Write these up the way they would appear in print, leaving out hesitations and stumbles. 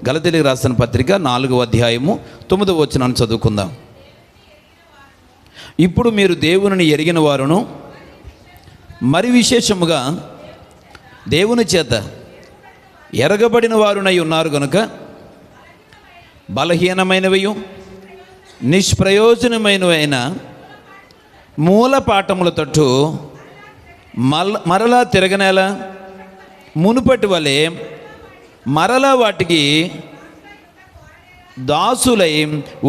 గలతీయులకు రాసిన పత్రిక 4వ అధ్యాయము 9వ వచనాన్ని చదువుకుందాం. ఇప్పుడు మీరు దేవునిని ఎరిగిన వారును మరి విశేషముగా దేవుని చేత ఎరగబడిన వారునై ఉన్నారు కనుక బలహీనమైనవియు నిష్ప్రయోజనమైనవైన మూల పాఠముల తట్టు మరలా తిరగనేలా మునుపటి వలె మరలా వాటికి దాసులై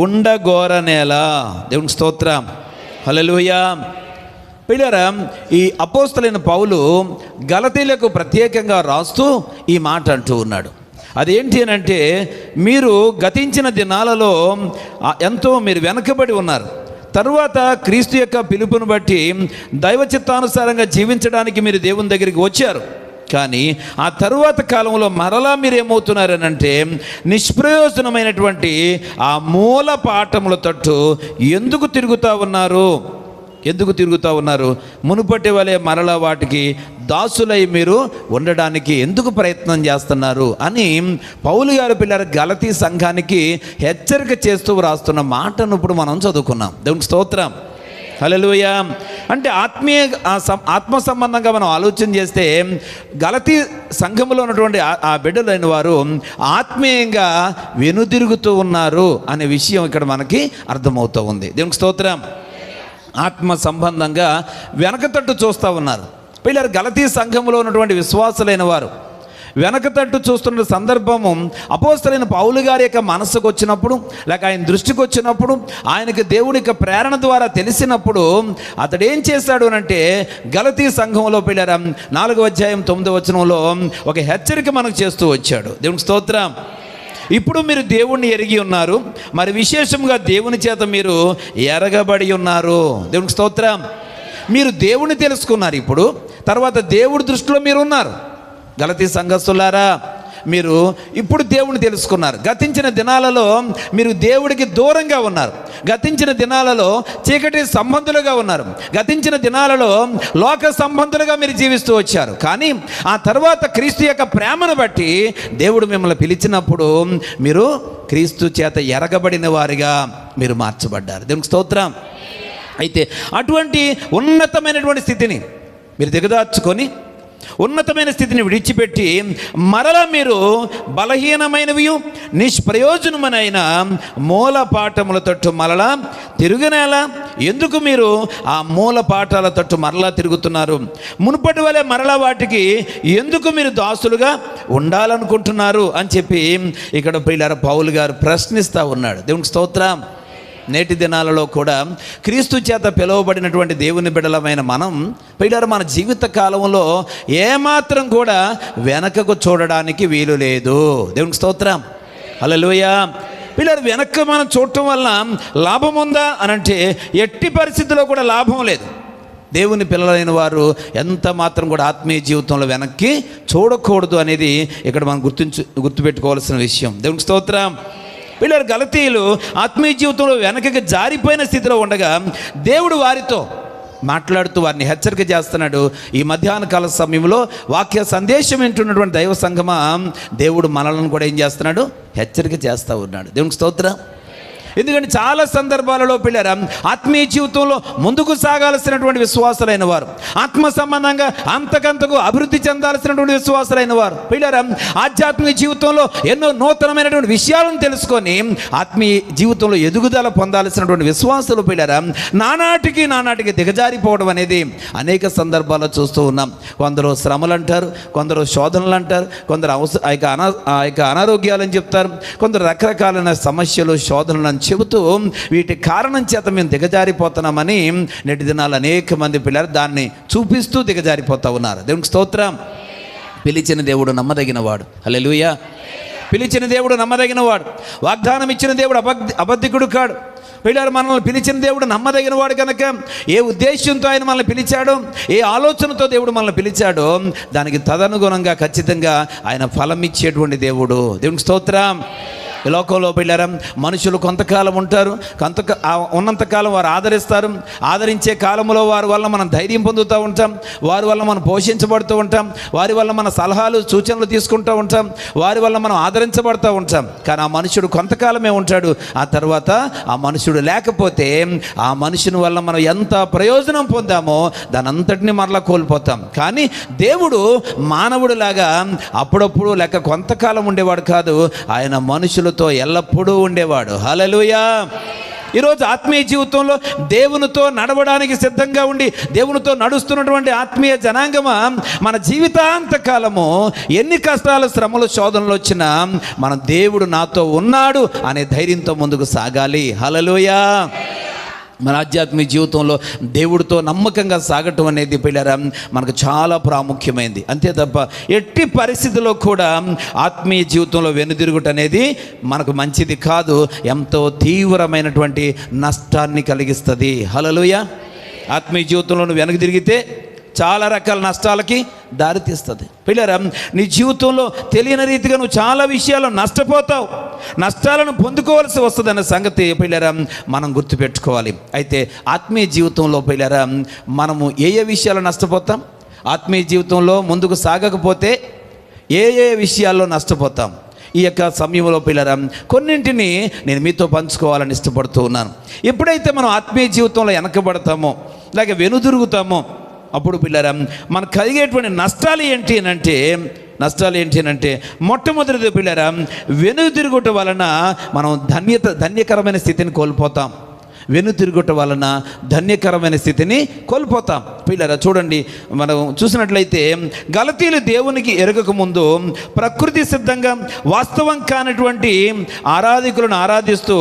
ఉండగోరనేలా. దేవునికి స్తోత్రం, హల్లెలూయా. పిల్లరా, ఈ అపోస్తలైన పౌలు గలతీయులకు ప్రత్యేకంగా రాస్తూ ఈ మాట అంటూ ఉన్నాడు. అదేంటి అని అంటే, మీరు గతించిన దినాలలో ఎంతో మీరు వెనకబడి ఉన్నారు. తరువాత క్రీస్తు యొక్క పిలుపును బట్టి దైవ చిత్తానుసారంగా జీవించడానికి మీరు దేవుని దగ్గరికి వచ్చారు. కానీ ఆ తరువాత కాలంలో మరలా మీరు ఏమవుతున్నారనంటే, నిష్ప్రయోజనమైనటువంటి ఆ మూల పాఠముల తట్టు ఎందుకు తిరుగుతూ ఉన్నారు? మునుపటి వలె మరలా వాటికి దాసులై మీరు ఉండడానికి ఎందుకు ప్రయత్నం చేస్తున్నారు అని పౌలు గారు పిల్లల గలతీ సంఘానికి హెచ్చరిక చేస్తూ రాస్తున్న మాటను ఇప్పుడు మనం చదువుకున్నాం. దేవునికి స్తోత్రం, హల్లెలూయా. అంటే ఆత్మ సంబంధంగా మనం ఆలోచన చేస్తే గలతీ సంఘంలో ఉన్నటువంటి ఆ బిడ్డలైన వారు ఆత్మీయంగా వెనుదిరుగుతూ ఉన్నారు అనే విషయం ఇక్కడ మనకి అర్థమవుతూ ఉంది. దేవునికి స్తోత్రం. ఆత్మ సంబంధంగా వెనకతట్టు చూస్తూ ఉన్నారు. పిల్లలు గలతీ సంఘంలో ఉన్నటువంటి విశ్వాసులైన వారు వెనకతట్టు చూస్తున్న సందర్భము అపోస్తలైన పౌలు గారి యొక్క మనసుకు వచ్చినప్పుడు, లేక ఆయన దృష్టికి వచ్చినప్పుడు, ఆయనకి దేవుడి యొక్క ప్రేరణ ద్వారా తెలిసినప్పుడు అతడు ఏం చేశాడు అంటే, గలతీ సంఘంలో పిల్లల 4వ అధ్యాయం 9వ వచనంలో ఒక హెచ్చరిక మనకు చేస్తూ వచ్చాడు. దేవునికి స్తోత్రం. ఇప్పుడు మీరు దేవుణ్ణి ఎరిగి ఉన్నారు, మరి విశేషంగా దేవుని చేత మీరు ఎరగబడి ఉన్నారు. దేవునికి స్తోత్రం. మీరు దేవుణ్ణి తెలుసుకున్నారు. ఇప్పుడు తర్వాత దేవుడి దృష్టిలో మీరు ఉన్నారు. గలతీ సంఘస్థులారా, మీరు ఇప్పుడు దేవుని తెలుసుకున్నారు. గతించిన దినాలలో మీరు దేవుడికి దూరంగా ఉన్నారు. గతించిన దినాలలో చీకటి సంబంధులుగా ఉన్నారు. గతించిన దినాలలో లోక సంబంధులుగా మీరు జీవిస్తూ వచ్చారు. కానీ ఆ తర్వాత క్రీస్తు యొక్క ప్రేమను బట్టి దేవుడు మిమ్మల్ని పిలిచినప్పుడు మీరు క్రీస్తు చేత ఎరగబడిన వారిగా మీరు మార్చబడ్డారు. దేవునికి స్తోత్రం. అయితే అటువంటి ఉన్నతమైనటువంటి స్థితిని మీరు దిగదార్చుకొని, ఉన్నతమైన స్థితిని విడిచిపెట్టి మరలా మీరు బలహీనమైనవి నిష్ప్రయోజనమైన మూల పాఠముల తట్టు మరలా తిరుగునేలా. ఎందుకు మీరు ఆ మూల పాఠాల తట్టు మరలా తిరుగుతున్నారు? మునుపటి వలె మరలా వాటికి ఎందుకు మీరు దాసులుగా ఉండాలనుకుంటున్నారు అని చెప్పి ఇక్కడ ప్రియులార పౌలు గారు ప్రశ్నిస్తూ ఉన్నాడు. దేవునికి స్తోత్రం. నేటి దినాలలో కూడా క్రీస్తు చేత పిలువబడినటువంటి దేవుని బిడ్డలమైన మనం పిల్లలు మన జీవిత కాలంలో ఏమాత్రం కూడా వెనకకు చూడడానికి వీలు లేదు. దేవునికి స్తోత్రం, హల్లెలూయా. పిల్లలు వెనక్కి మనం చూడటం వల్ల లాభం ఉందా అని అంటే ఎట్టి పరిస్థితుల్లో కూడా లాభం లేదు. దేవుని పిల్లలైన వారు ఎంత మాత్రం కూడా ఆత్మీయ జీవితంలో వెనక్కి చూడకూడదు అనేది ఇక్కడ మనం గుర్తుపెట్టుకోవాల్సిన విషయం. దేవునికి స్తోత్రం. పిల్లలు గలతీయులు ఆత్మీయ జీవితంలో వెనకకి జారిపోయిన స్థితిలో ఉండగా దేవుడు వారితో మాట్లాడుతూ వారిని హెచ్చరిక చేస్తున్నాడు. ఈ మధ్యాహ్న కాల సమయంలో వాక్య సందేశం వింటున్నటువంటి దైవ సంగమా, దేవుడు మనలను కూడా ఏం చేస్తున్నాడు? హెచ్చరిక చేస్తూ ఉన్నాడు. దేవునికి స్తోత్రం. ఎందుకంటే చాలా సందర్భాలలో పిల్లరా ఆత్మీయ జీవితంలో ముందుకు సాగాల్సినటువంటి విశ్వాసులైన వారు, ఆత్మ సంబంధంగా అంతకంతకు అభివృద్ధి చెందాల్సినటువంటి విశ్వాసులైన వారు పిల్లరా ఆధ్యాత్మిక జీవితంలో ఎన్నో నూతనమైనటువంటి విషయాలను తెలుసుకొని ఆత్మీయ జీవితంలో ఎదుగుదల పొందాల్సినటువంటి విశ్వాసులు పిల్లరా నానాటికి దిగజారిపోవడం అనేది అనేక సందర్భాల్లో చూస్తూ ఉన్నాం. కొందరు శ్రమలు అంటారు, కొందరు శోధనలు అంటారు, కొందరు ఆ యొక్క అనారోగ్యాలని చెప్తారు, కొందరు రకరకాలైన సమస్యలు శోధనలు అని చెబుతూ వీటి కారణం చేత మేము దిగజారిపోతున్నామని నేటి దినాలు అనేక మంది పిల్లలు దాన్ని చూపిస్తూ దిగజారిపోతూ ఉన్నారు. దేవునికి స్తోత్రం. పిలిచిన దేవుడు నమ్మదగినవాడు. హల్లెలూయా. పిలిచిన దేవుడు నమ్మదగినవాడు. వాగ్దానం ఇచ్చిన దేవుడు అబద్ధికుడు కాడు. పిల్లలు మనల్ని పిలిచిన దేవుడు నమ్మదగినవాడు కనుక ఏ ఉద్దేశంతో ఆయన మనల్ని పిలిచాడో, ఏ ఆలోచనతో దేవుడు మనల్ని పిలిచాడో దానికి తదనుగుణంగా ఖచ్చితంగా ఆయన ఫలం ఇచ్చేటువంటి దేవుడు. దేవునికి స్తోత్రం. ఈ లోకంలో పిల్లరా మనుషులు కొంతకాలం ఉంటారు, ఉన్నంతకాలం వారు ఆదరిస్తారు. ఆదరించే కాలంలో వారి వల్ల మనం ధైర్యం పొందుతూ ఉంటాం, వారి వల్ల మనం పోషించబడుతూ ఉంటాం, వారి వల్ల మన సలహాలు సూచనలు తీసుకుంటూ ఉంటాం, వారి వల్ల మనం ఆదరించబడుతూ ఉంటాం. కానీ ఆ మనుషుడు కొంతకాలమే ఉంటాడు. ఆ తర్వాత ఆ మనుషుడు లేకపోతే ఆ మనుషుని వల్ల మనం ఎంత ప్రయోజనం పొందామో దాని అంతటిని మరలా కోల్పోతాం. కానీ దేవుడు మానవుడిలాగా అప్పుడప్పుడు లేక కొంతకాలం ఉండేవాడు కాదు, ఆయన మనుషులతో ఎల్లప్పుడూ ఉండేవాడు. హల్లెలూయా. ఈరోజు ఆత్మీయ జీవితంలో దేవునితో నడవడానికి సిద్ధంగా ఉండి దేవునితో నడుస్తున్నటువంటి ఆత్మీయ జనాంగమా, మన జీవితాంతకాలము ఎన్ని కష్టాలు, శ్రమలు, శోధనలు వచ్చినా మన దేవుడు నాతో ఉన్నాడు అనే ధైర్యంతో ముందుకు సాగాలి. హల్లెలూయా. మన ఆధ్యాత్మిక జీవితంలో దేవుడితో నమ్మకంగా సాగటం అనేది పిల్లరా మనకు చాలా ప్రాముఖ్యమైంది. అంతే తప్ప ఎట్టి పరిస్థితుల్లో కూడా ఆత్మీయ జీవితంలో వెనుదిరుగుట అనేది మనకు మంచిది కాదు, ఎంతో తీవ్రమైనటువంటి నష్టాన్ని కలిగిస్తుంది. హల్లెలూయా. ఆత్మీయ జీవితంలో నువ్వు వెనక్కి తిరిగితే చాలా రకాల నష్టాలకి దారితీస్తుంది. పిల్లరా నీ జీవితంలో తెలియని రీతిగా నువ్వు చాలా విషయాలు నష్టపోతావు, నష్టాలను పొందుకోవాల్సి వస్తుందన్న సంగతి పిల్లరా మనం గుర్తుపెట్టుకోవాలి. అయితే ఆత్మీయ జీవితంలో పిల్లరా మనము ఏ విషయాలు నష్టపోతాం, ఆత్మీయ జీవితంలో ముందుకు సాగకపోతే ఏ విషయాల్లో నష్టపోతాం, ఈ యొక్క సమయంలో పిల్లరా కొన్నింటిని నేను మీతో పంచుకోవాలని ఇష్టపడుతూ ఉన్నాను. ఎప్పుడైతే మనం ఆత్మీయ జీవితంలో వెనకబడతామో లేక వెనుదిరుగుతామో అప్పుడు పిల్లరా మనకు కలిగేటువంటి నష్టాలు ఏంటి అని అంటే మొట్టమొదటిది పిల్లరా వెనుదిరుగుట వలన మనం ధన్యకరమైన స్థితిని కోల్పోతాం. వెనుతిరుగుట వలన ధన్యకరమైన స్థితిని కోల్పోతాం. పిల్లరా చూడండి, మనం చూసినట్లయితే గలతీయులు దేవునికి ఎరగక ముందు ప్రకృతి సిద్ధంగా వాస్తవం కానటువంటి ఆరాధికులను ఆరాధిస్తూ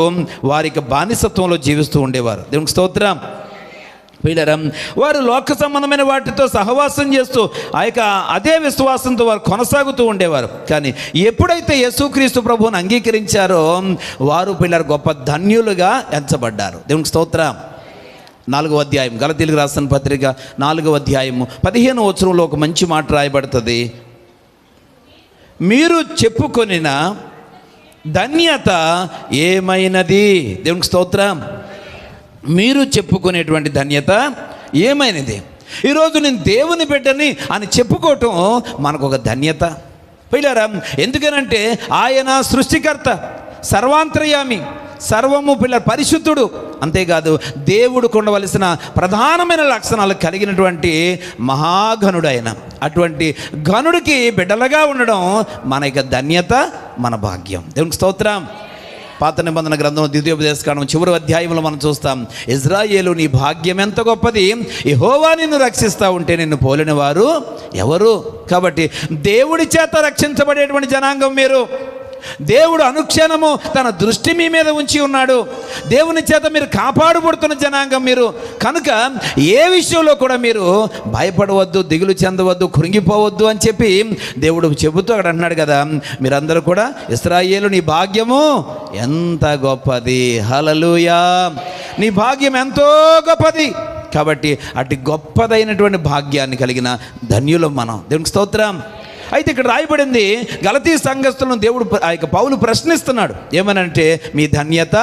వారికి బానిసత్వంలో జీవిస్తూ ఉండేవారు. దేవునికి స్తోత్రం. పిల్లరా వారు లోక సంబంధమైన వాటితో సహవాసం చేస్తూ అదే విశ్వాసంతో వారు కొనసాగుతూ ఉండేవారు. కానీ ఎప్పుడైతే యేసుక్రీస్తు ప్రభువుని అంగీకరించారో వారు పిల్లలు గొప్ప ధన్యులుగా ఎంచబడ్డారు. దేవునికి స్తోత్రం. 4వ అధ్యాయం గలతీయులకు రాసిన పత్రిక 4వ అధ్యాయము 15వ వచనంలో ఒక మంచి మాట రాయబడుతుంది. మీరు చెప్పుకొనిన ధన్యత ఏమైనది. దేవునికి స్తోత్రం. మీరు చెప్పుకునేటువంటి ధన్యత ఏమైనది. ఈరోజు నేను దేవుని బిడ్డని అని చెప్పుకోవటం మనకు ఒక ధన్యత. పిల్లరా ఎందుకనంటే ఆయన సృష్టికర్త, సర్వాంతర్యామి, సర్వము పరిశుద్ధుడు. అంతేకాదు దేవుడు ఉండవలసిన ప్రధానమైన లక్షణాలు కలిగినటువంటి మహాఘనుడు ఆయన. అటువంటి ఘనుడికి బిడ్డలుగా ఉండడం మన యొక్క ధన్యత, మన భాగ్యం. దేవునికి స్తోత్రం. పాత నిబంధన గ్రంథంలో ద్వితీయోపదేశకాండం చివరి అధ్యాయంలో మనం చూస్తాం, ఇజ్రాయేలు నీ భాగ్యం ఎంత గొప్పది, యెహోవా నిన్ను రక్షిస్తూ ఉంటే నిన్ను పోలిన వారు ఎవరు. కాబట్టి దేవుడి చేత రక్షించబడేటువంటి జనాంగం మీరు. దేవుడు అనుక్షణము తన దృష్టి మీ మీద ఉంచి ఉన్నాడు. దేవుని చేత మీరు కాపాడుబడుతున్న జనాంగం మీరు. కనుక ఏ విషయంలో కూడా మీరు భయపడవద్దు, దిగులు చెందవద్దు, కృంగిపోవద్దు అని చెప్పి దేవుడు చెబుతూ అక్కడ అంటున్నాడు కదా, మీరందరూ కూడా ఇశ్రాయేలు నీ భాగ్యము ఎంత గొప్పది. హల్లెలూయా. నీ భాగ్యం ఎంతో గొప్పది. కాబట్టి అటు గొప్పదైనటువంటి భాగ్యాన్ని కలిగిన ధన్యులం మనం. దేవునికి స్తోత్రం. అయితే ఇక్కడ రాయబడింది గలతీ సంఘస్థులను దేవుడు పౌలు ప్రశ్నిస్తున్నాడు. ఏమనంటే మీ ధన్యత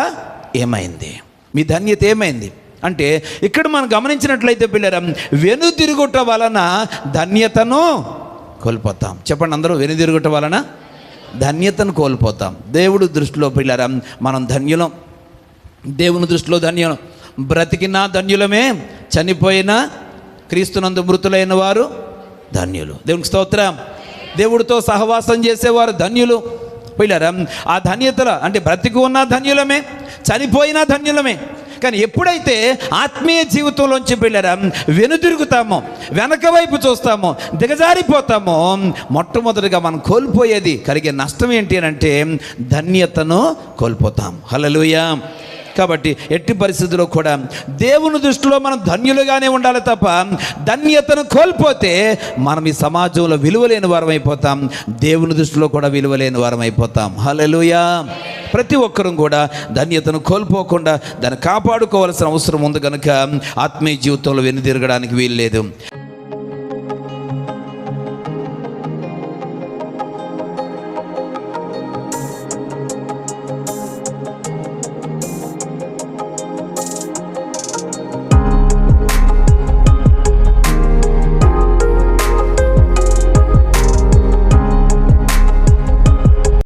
ఏమైంది, మీ ధన్యత ఏమైంది అంటే ఇక్కడ మనం గమనించినట్లయితే పిల్లరా వెనుదిరుగుట వలన ధన్యతను కోల్పోతాం. చెప్పండి అందరూ, వెనుదిరుగుట వలన ధన్యతను కోల్పోతాం. దేవుడు దృష్టిలో పిల్లరా మనం ధన్యులం, దేవుని దృష్టిలో ధన్యులం. బ్రతికినా ధన్యులమే, చనిపోయినా క్రీస్తునందు మృతులైన వారు ధన్యులు. దేవునికి స్తోత్రం. దేవుడితో సహవాసం చేసేవారు ధన్యులు. పిల్లరా ఆ ధన్యతల అంటే బ్రతికి ఉన్న ధన్యులమే, చనిపోయినా ధన్యులమే. కానీ ఎప్పుడైతే ఆత్మీయ జీవితంలోంచి పిల్లరా వెనుదిరుగుతామో, వెనక వైపు చూస్తామో, దిగజారిపోతామో, మొట్టమొదటిగా మనం కోల్పోయేది కలిగే నష్టం ఏంటి అని అంటే ధన్యతను కోల్పోతాం. హల్లెలూయా. కాబట్టి ఎట్టి పరిస్థితుల్లో కూడా దేవుని దృష్టిలో మనం ధన్యులుగానే ఉండాలి తప్ప ధన్యతను కోల్పోతే మనం ఈ సమాజంలో విలువలేని వారం అయిపోతాం, దేవుని దృష్టిలో కూడా విలువలేని వారం అయిపోతాం. హల్లెలూయా. ప్రతి ఒక్కరూ కూడా ధన్యతను కోల్పోకుండా దాన్ని కాపాడుకోవాల్సిన అవసరం ఉంది కనుక ఆత్మీయ జీవితంలో వెనుదిరగడానికి వీలు లేదు.